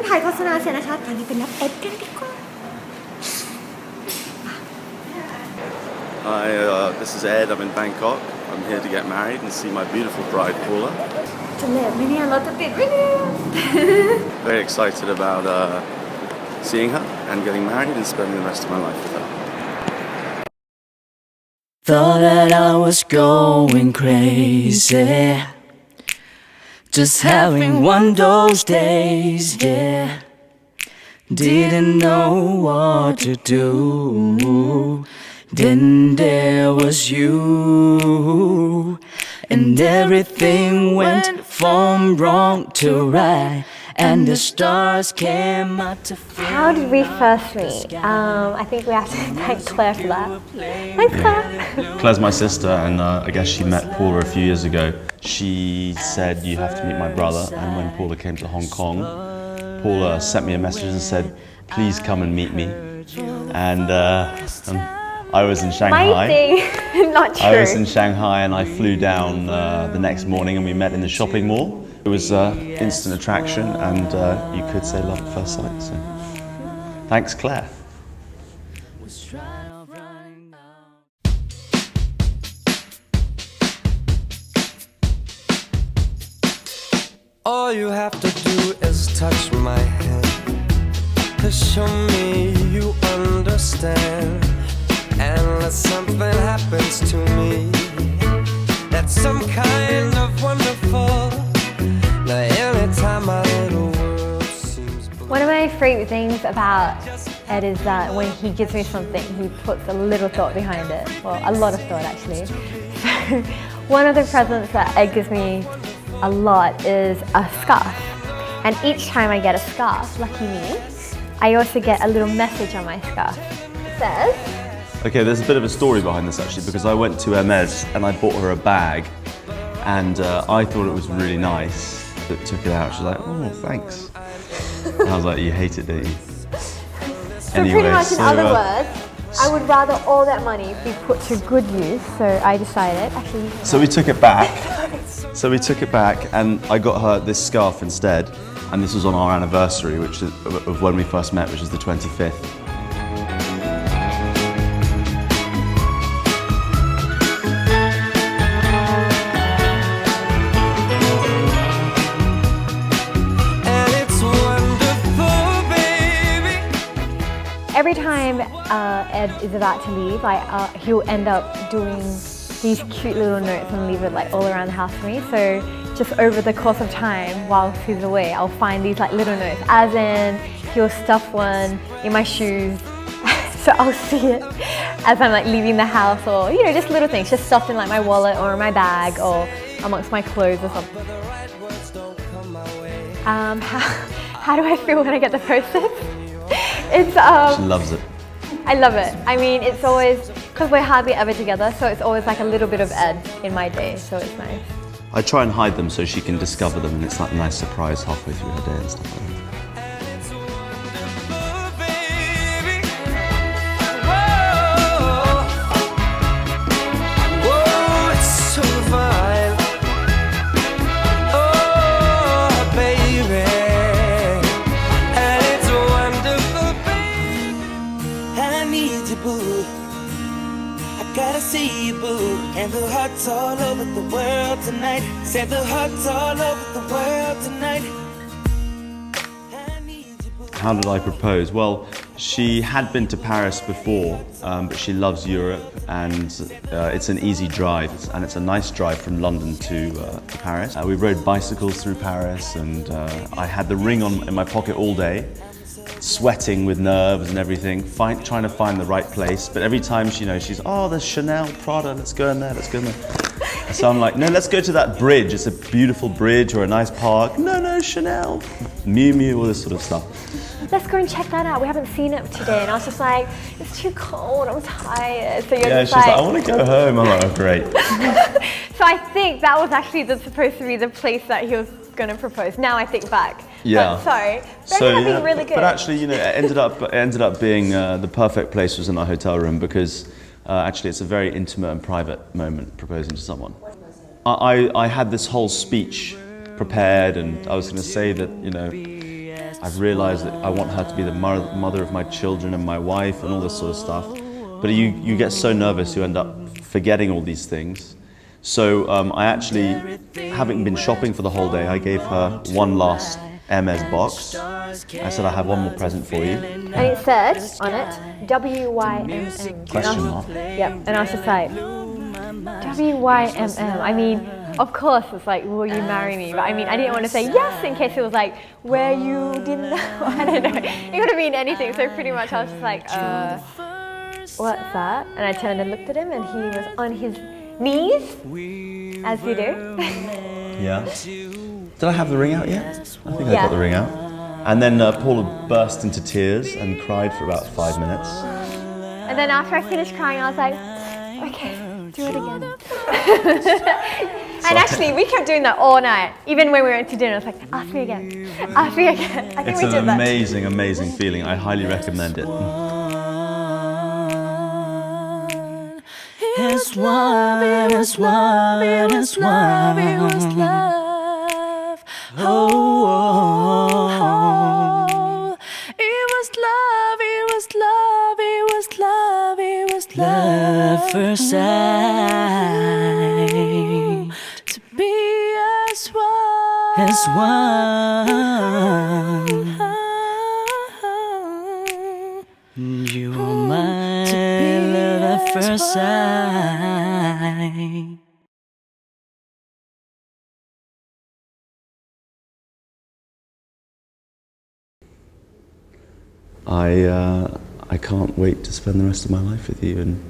ถ่ายโฆษณาเสร็จนะคะตอนนี้เป็นรับเอ็ดกันดีกว่า Hi, this is Ed. I'm in Bangkok. I'm here to get married and see my beautiful bride, Paula. จะเล็บไหมเนี่ยเราจะติดไหมเนี่ย Very excited about seeing her and getting married and spending the rest of my life with her. Thought that I was going crazy, just having one of those days, yeah. Didn't know what to do. Then there was you, and everything went from wrong to right, and the stars came out to fill. How did we first meet? I think we have to thank Claire for that. Thanks, Claire. Claire's my sister, and I guess she met Paula a few years ago. She said, you have to meet my brother, and when Paula came to Hong Kong, Paula sent me a message and said, please come and meet me. And I was in Shanghai. My thing, not true. I was in Shanghai and I flew down the next morning and we met in the shopping mall. It was instant attraction and you could say love at first sight. So thanks, Claire. All you have to do is touch my hand to show me you understand.And unless something happens to me, that's some kind of wonderful. Now anytime my little world seems blue. One of my favorite things about Ed is that when he gives me something, he puts a little thought behind it. Well, a lot of thought actually. So one of the presents that Ed gives me a lot is a scarf. And each time I get a scarf, lucky me, I also get a little message on my scarf. It says,Okay, there's a bit of a story behind this actually because I went to Hermes and I bought her a bag and I thought it was really nice but took it out. She's like, oh, thanks. And I was like, you hate it, don't you? So anyway, pretty much in other words, I would rather all that money be put to good use, so I decided, actually... So we took it back. And I got her this scarf instead and this was on our anniversary which is of when we first met, which is the 25th.Every time Ed is about to leave, he'll end up doing these cute little notes and leave it like all around the house for me. So just over the course of time, while he's away, I'll find these like little notes. As in, he'll stuff one in my shoes, so I'll see it as I'm like leaving the house, or you know, just little things, just stuffed in like my wallet or my bag or amongst my clothes or something. How do I feel when I get the process?It's She loves it. I love it. I mean, it's always because we're hardly ever together, so it's always like a little bit of Ed in my day, so it's nice. I try and hide them so she can discover them, and it's like a nice surprise halfway through her day and stuff like that. Gotta see you, boo, and the hearts all over the world tonight. Said the hearts all over the world tonight. How did I propose? Well, she had been to Paris before, but she loves Europe, and it's an easy drive, and it's a nice drive from London to Paris. We rode bicycles through Paris, and I had the ring in my pocket all day.Sweating with nerves and everything, trying to find the right place. But every time she's, oh, there's Chanel, Prada, let's go in there. So I'm like, no, let's go to that bridge. It's a beautiful bridge or a nice park. No, Chanel, Miu Miu, all this sort of stuff. Let's go and check that out. We haven't seen it today. And I was just like, it's too cold, I'm tired. So you're just she's like, I want to go home. I'm like, oh, great. So I think that was actually supposed to be the place that he was going to propose. Now I think back.Yeah. But, sorry. But ended up being really good. But actually, it ended up being the perfect place was in our hotel room because actually it's a very intimate and private moment proposing to someone. I had this whole speech prepared and I was going to say that, I've realized that I want her to be the mother of my children and my wife and all this sort of stuff. But you get so nervous, you end up forgetting all these things. So I actually, having been shopping for the whole day, I gave her one last MS box. I said, I have one more present for you. And it said on it, WYMM. Question mark. Yep, and I was just like, WYMM. I mean, of course, it's like, will you marry me? But I mean, I didn't want to say yes in case it was like, where you didn't know. I don't know. It could have been anything. So pretty much I was just like, what's that? And I turned and looked at him and he was on his knees, as you do. Yeah. Did I have the ring out yet? I think I got the ring out. And then Paula burst into tears and cried for about 5 minutes. And then after I finished crying, I was like, okay, do it again. And actually, we kept doing that all night. Even when we went to dinner, I was like, ask me again, ask me again. I think It's we did an that. amazing, amazing feeling. I highly recommend it. It's one, it's one, it's one. Oh, it was love, it was love, it was love, it was love first sight. To be as one, as one. You are my love at first sight. I can't wait to spend the rest of my life with you and